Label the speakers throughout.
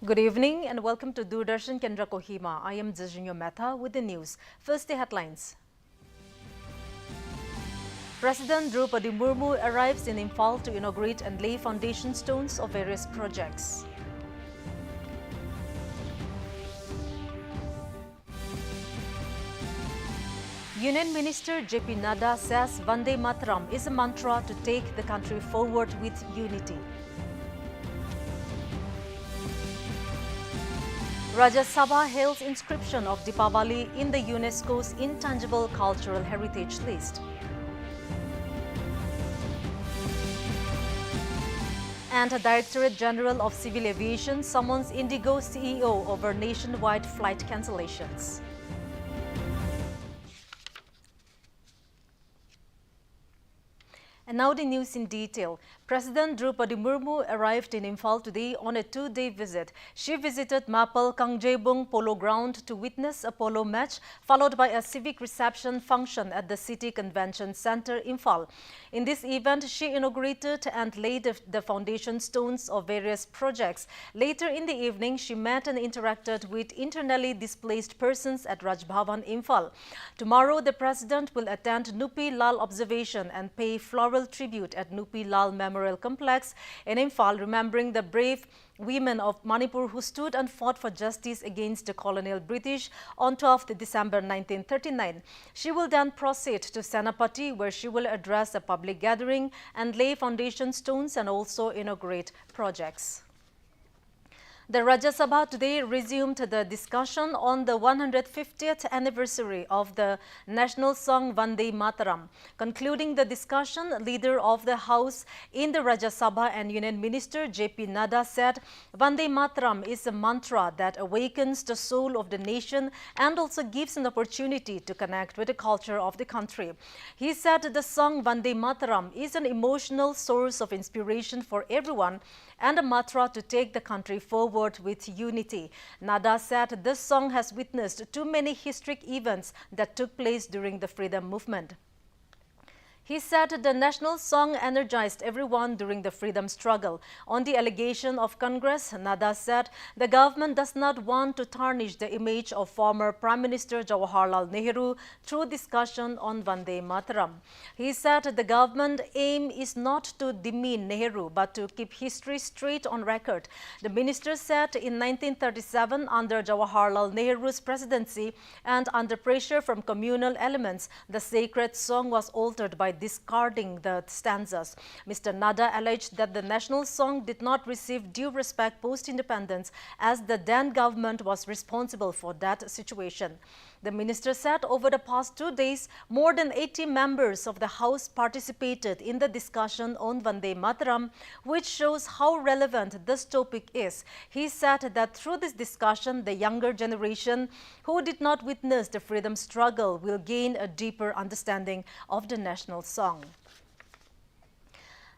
Speaker 1: Good evening and welcome to Doordarshan Kendra Kohima. I am Zajinyo Mehta with the news. First, the headlines. President Draupadi Murmu arrives in Imphal to inaugurate and lay foundation stones of various projects. Union Minister J.P. Nadda says Vande Mataram is a mantra to take the country forward with unity. Rajya Sabha hails inscription of Deepavali in the UNESCO's Intangible Cultural Heritage List. And a Directorate General of Civil Aviation summons Indigo CEO over nationwide flight cancellations. And now the news in detail. President Draupadi Murmu arrived in Imphal today on a two-day visit. She visited Mapal Kangjebung Polo Ground to witness a polo match, followed by a civic reception function at the City Convention Centre, Imphal. In this event, she inaugurated and laid the foundation stones of various projects. Later in the evening, she met and interacted with internally displaced persons at Raj Bhavan, Imphal. Tomorrow, the President will attend Nupi Lal observation and pay floral tribute at Nupi Lal Memorial Complex in Imphal, remembering the brave women of Manipur who stood and fought for justice against the colonial British on 12th December 1939. She will then proceed to Senapati, where she will address a public gathering and lay foundation stones and also inaugurate projects. The Rajya Sabha today resumed the discussion on the 150th anniversary of the national song Vande Mataram. Concluding the discussion, Leader of the House in the Rajya Sabha and Union Minister J.P. Nadda said Vande Mataram is a mantra that awakens the soul of the nation and also gives an opportunity to connect with the culture of the country. He said the song Vande Mataram is an emotional source of inspiration for everyone and a mantra to take the country forward with unity. Nadda said this song has witnessed too many historic events that took place during the freedom movement. He said the national song energized everyone during the freedom struggle. On the allegation of Congress, Nadda said the government does not want to tarnish the image of former Prime Minister Jawaharlal Nehru through discussion on Vande Mataram. He said the government aim is not to demean Nehru but to keep history straight on record. The minister said in 1937, under Jawaharlal Nehru's presidency and under pressure from communal elements, the sacred song was altered by discarding the stanzas. Mr. Nadda alleged that the national song did not receive due respect post-independence as the then government was responsible for that situation. The minister said over the past 2 days, more than 80 members of the House participated in the discussion on Vande Mataram, which shows how relevant this topic is. He said that through this discussion, the younger generation who did not witness the freedom struggle will gain a deeper understanding of the national song.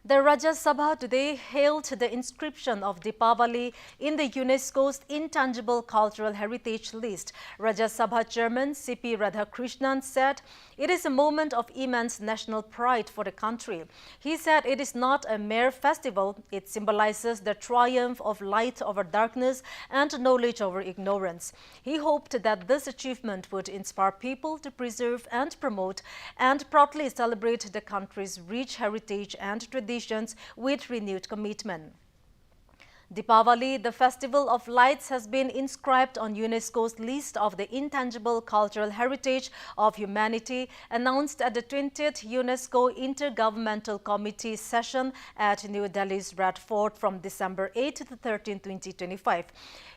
Speaker 1: The Rajya Sabha today hailed the inscription of Deepavali in the UNESCO's Intangible Cultural Heritage List. Rajya Sabha Chairman C.P. Radhakrishnan said it is a moment of immense national pride for the country. He said it is not a mere festival, it symbolizes the triumph of light over darkness and knowledge over ignorance. He hoped that this achievement would inspire people to preserve and promote and proudly celebrate the country's rich heritage and traditions with renewed commitment. Deepavali, the Festival of Lights, has been inscribed on UNESCO's list of the Intangible Cultural Heritage of Humanity, announced at the 20th UNESCO Intergovernmental Committee session at New Delhi's Red Fort from December 8 to 13, 2025.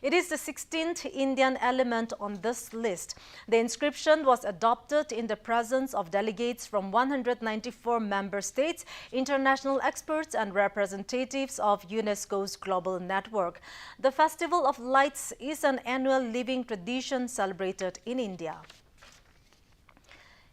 Speaker 1: It is the 16th Indian element on this list. The inscription was adopted in the presence of delegates from 194 member states, international experts and representatives of UNESCO's global network. The Festival of Lights is an annual living tradition celebrated in India.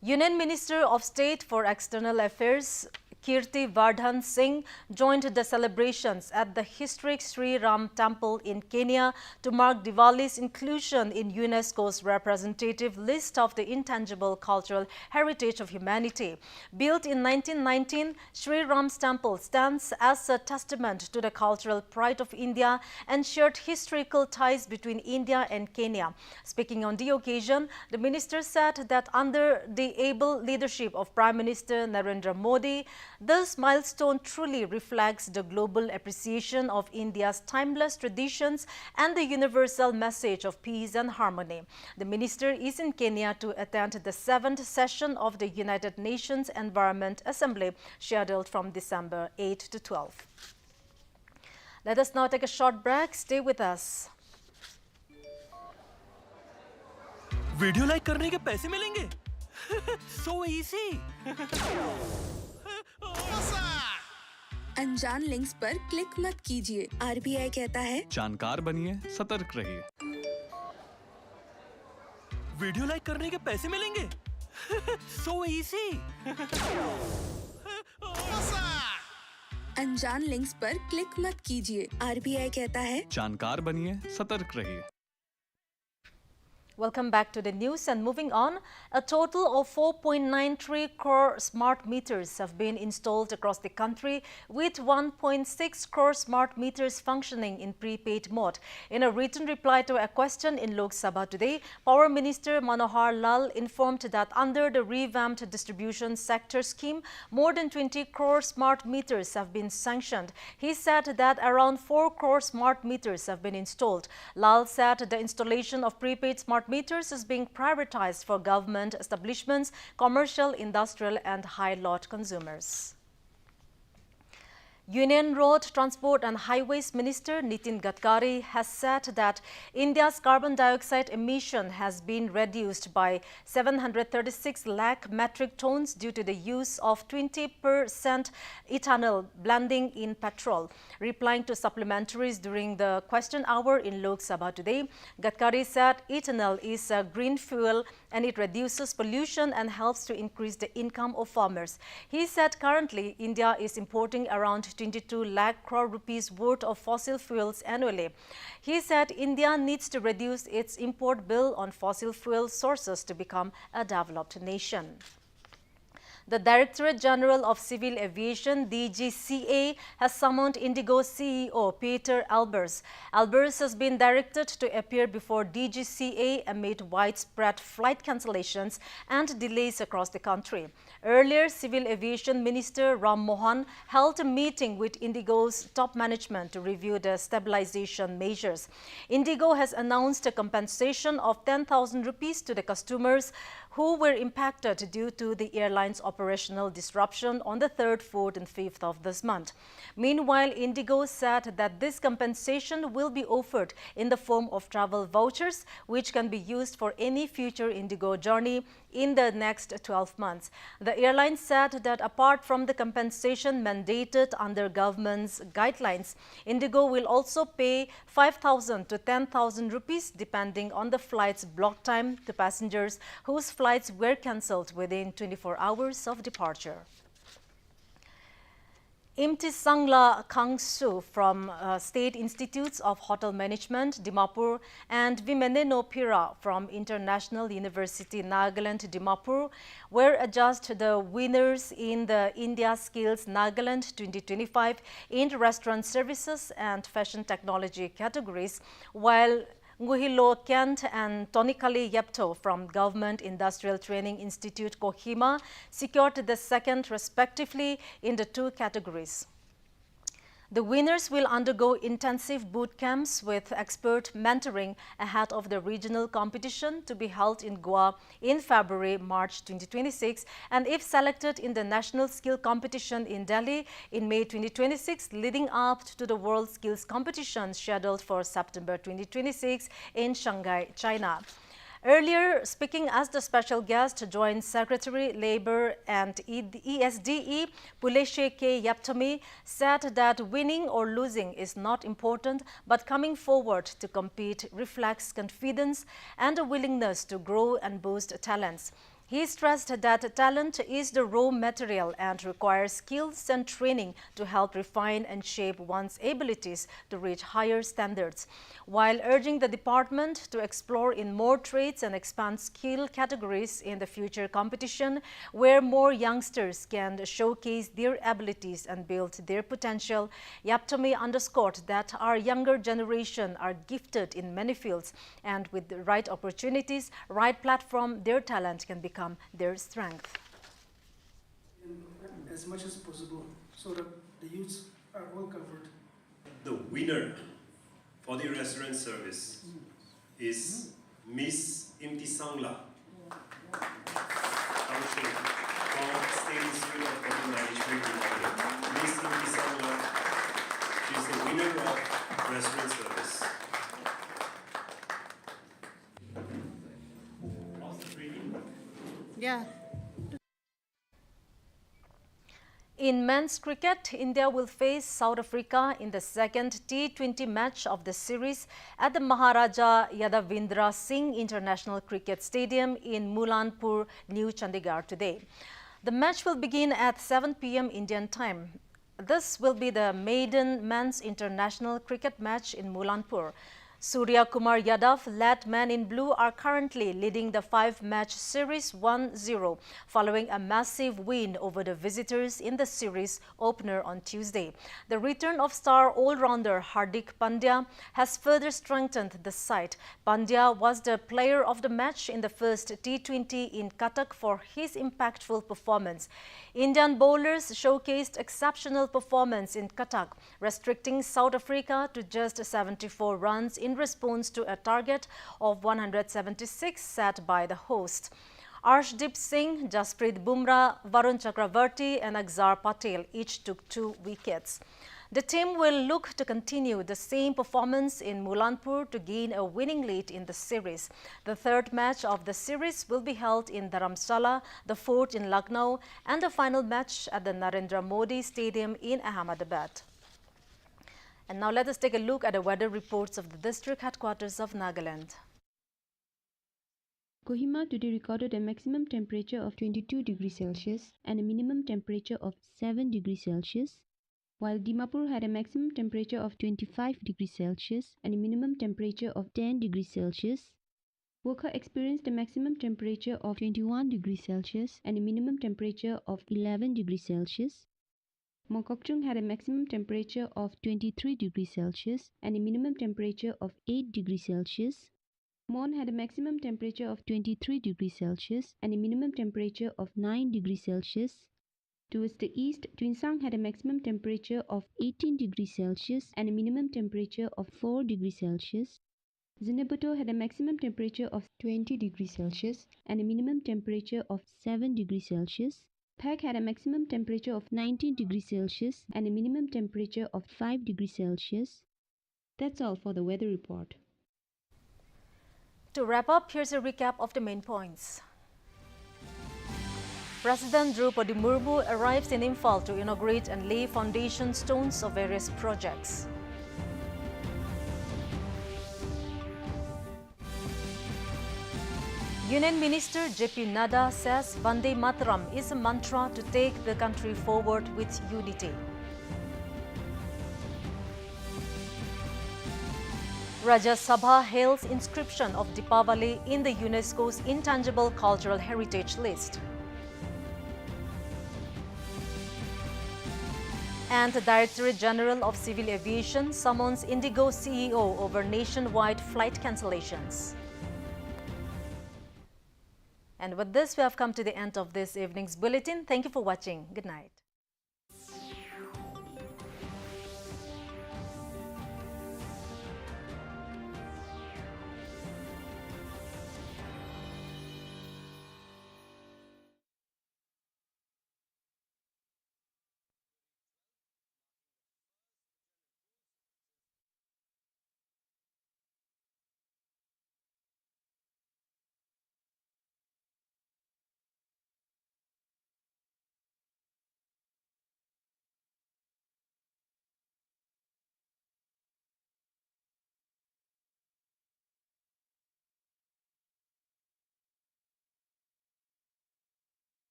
Speaker 1: Union Minister of State for External Affairs Kirti Vardhan Singh joined the celebrations at the historic Sri Ram Temple in Kenya to mark Diwali's inclusion in UNESCO's representative list of the intangible cultural heritage of humanity. Built in 1919, Sri Ram's temple stands as a testament to the cultural pride of India and shared historical ties between India and Kenya. Speaking on the occasion, the minister said that under the able leadership of Prime Minister Narendra Modi, this milestone truly reflects the global appreciation of India's timeless traditions and the universal message of peace and harmony. The minister is in Kenya to attend the 7th session of the United Nations Environment Assembly, scheduled from December 8 to 12. Let us now take a short break. Stay with us.
Speaker 2: Video like करने के पैसे मिलेंगे so easy
Speaker 3: अनजान links पर click मत कीजिए। RBI कहता है
Speaker 4: जानकार बनिए, सतर्क रहिए।
Speaker 2: वीडियो लाइक करने के पैसे मिलेंगे सो इजी
Speaker 3: अनजान लिंक्स पर क्लिक मत कीजिए। आरबीआई कहता है
Speaker 4: जानकार बनिए, सतर्क रहिए।
Speaker 1: Welcome back to the news, and moving on, a total of 4.93 crore smart meters have been installed across the country, with 1.6 crore smart meters functioning in prepaid mode. In a written reply to a question in Lok Sabha today, Power Minister Manohar Lal informed that under the revamped distribution sector scheme, more than 20 crore smart meters have been sanctioned. He said that around 4 crore smart meters have been installed. Lal said the installation of prepaid smart meters is being prioritized for government establishments, commercial, industrial and high-lot consumers. Union Road Transport and Highways Minister Nitin Gadkari has said that India's carbon dioxide emission has been reduced by 736 lakh metric tons due to the use of 20% ethanol blending in petrol. Replying to supplementaries during the question hour in Lok Sabha today, Gadkari said ethanol is a green fuel and it reduces pollution and helps to increase the income of farmers. He said currently India is importing around 22 lakh crore rupees worth of fossil fuels annually. He said India needs to reduce its import bill on fossil fuel sources to become a developed nation. The Directorate General of Civil Aviation, DGCA, has summoned Indigo CEO Peter Albers. Albers has been directed to appear before DGCA amid widespread flight cancellations and delays across the country. Earlier, Civil Aviation Minister Ram Mohan held a meeting with Indigo's top management to review the stabilization measures. Indigo has announced a compensation of 10,000 rupees to the customers who were impacted due to the airline's operational disruption on the 3rd, 4th and 5th of this month. Meanwhile, Indigo said that this compensation will be offered in the form of travel vouchers, which can be used for any future Indigo journey in the next 12 months. The airline said that apart from the compensation mandated under government's guidelines, Indigo will also pay 5,000 to 10,000 rupees depending on the flight's block time to passengers whose flights were cancelled within 24 hours of departure. Imtisangla Kangsu from State Institutes of Hotel Management, Dimapur, and Vimeneno Pira from International University, Nagaland, Dimapur, were adjudged the winners in the India Skills Nagaland 2025 in restaurant services and fashion technology categories, while Nguhilo Kent and Tonikali Yepto from Government Industrial Training Institute, Kohima, secured the second respectively in the two categories. The winners will undergo intensive boot camps with expert mentoring ahead of the regional competition to be held in Goa in February-March 2026, and if selected in the National Skill Competition in Delhi in May 2026, leading up to the World Skills Competition scheduled for September 2026 in Shanghai, China. Earlier, speaking as the special guest, Joint Secretary Labour and ESDE, Puleshe K. Yaptami, said that winning or losing is not important, but coming forward to compete reflects confidence and a willingness to grow and boost talents. He stressed that talent is the raw material and requires skills and training to help refine and shape one's abilities to reach higher standards, while urging the department to explore in more trades and expand skill categories in the future competition, where more youngsters can showcase their abilities and build their potential. Yaptame underscored that our younger generation are gifted in many fields, and with the right opportunities, right platform, their talent can become their strength.
Speaker 5: As much as possible so that the youths are all covered.
Speaker 6: The winner for the restaurant service is Miss Imtisangla Township from State Institute of Hotel Management in Nagaland. Miss Imtisangla, she is the winner of restaurant service.
Speaker 3: Yeah.
Speaker 1: In men's cricket, India will face South Africa in the second T20 match of the series at the Maharaja Yadavindra Singh International Cricket Stadium in Mulanpur, New Chandigarh today. The match will begin at 7 p.m. Indian time. This will be the maiden men's international cricket match in Mulanpur. Surya Kumar Yadav, led men in blue, are currently leading the 5-match series 1-0, following a massive win over the visitors in the series opener on Tuesday. The return of star all-rounder Hardik Pandya has further strengthened the side. Pandya was the player of the match in the first T20 in Cuttack for his impactful performance. Indian bowlers showcased exceptional performance in Cuttack, restricting South Africa to just 74 runs in response to a target of 176 set by the host. Arshdeep Singh, Jasprit Bumrah, Varun Chakravarti and Axar Patel each took 2 wickets. The team will look to continue the same performance in Mulanpur to gain a winning lead in the series. The third match of the series will be held in Dharamshala, the fourth in Lucknow, and the final match at the Narendra Modi Stadium in Ahmedabad. And now let us take a look at the weather reports of the district headquarters of Nagaland.
Speaker 7: Kohima today recorded a maximum temperature of 22 degrees Celsius and a minimum temperature of 7 degrees Celsius, while Dimapur had a maximum temperature of 25 degrees Celsius and a minimum temperature of 10 degrees Celsius. Wokha experienced a maximum temperature of 21 degrees Celsius and a minimum temperature of 11 degrees Celsius. Mongkokchung had a maximum temperature of 23 degrees Celsius and a minimum temperature of 8 degrees Celsius. Mon had a maximum temperature of 23 degrees Celsius and a minimum temperature of 9 degrees Celsius. Towards the east, Twinsang had a maximum temperature of 18 degrees Celsius and a minimum temperature of 4 degrees Celsius. Zinebuto had a maximum temperature of 20 degrees Celsius and a minimum temperature of 7 degrees Celsius. Phek had a maximum temperature of 19 degrees Celsius and a minimum temperature of 5 degrees Celsius. That's all for the weather report.
Speaker 1: To wrap up, here's a recap of the main points. President Draupadi Murmu arrives in Imphal to inaugurate and lay foundation stones of various projects. Union Minister J.P. Nadda says Vande Mataram is a mantra to take the country forward with unity. Rajya Sabha hails inscription of Deepavali in the UNESCO's Intangible Cultural Heritage List. And the Directorate General of Civil Aviation summons Indigo CEO over nationwide flight cancellations. And with this, we have come to the end of this evening's bulletin. Thank you for watching. Good night.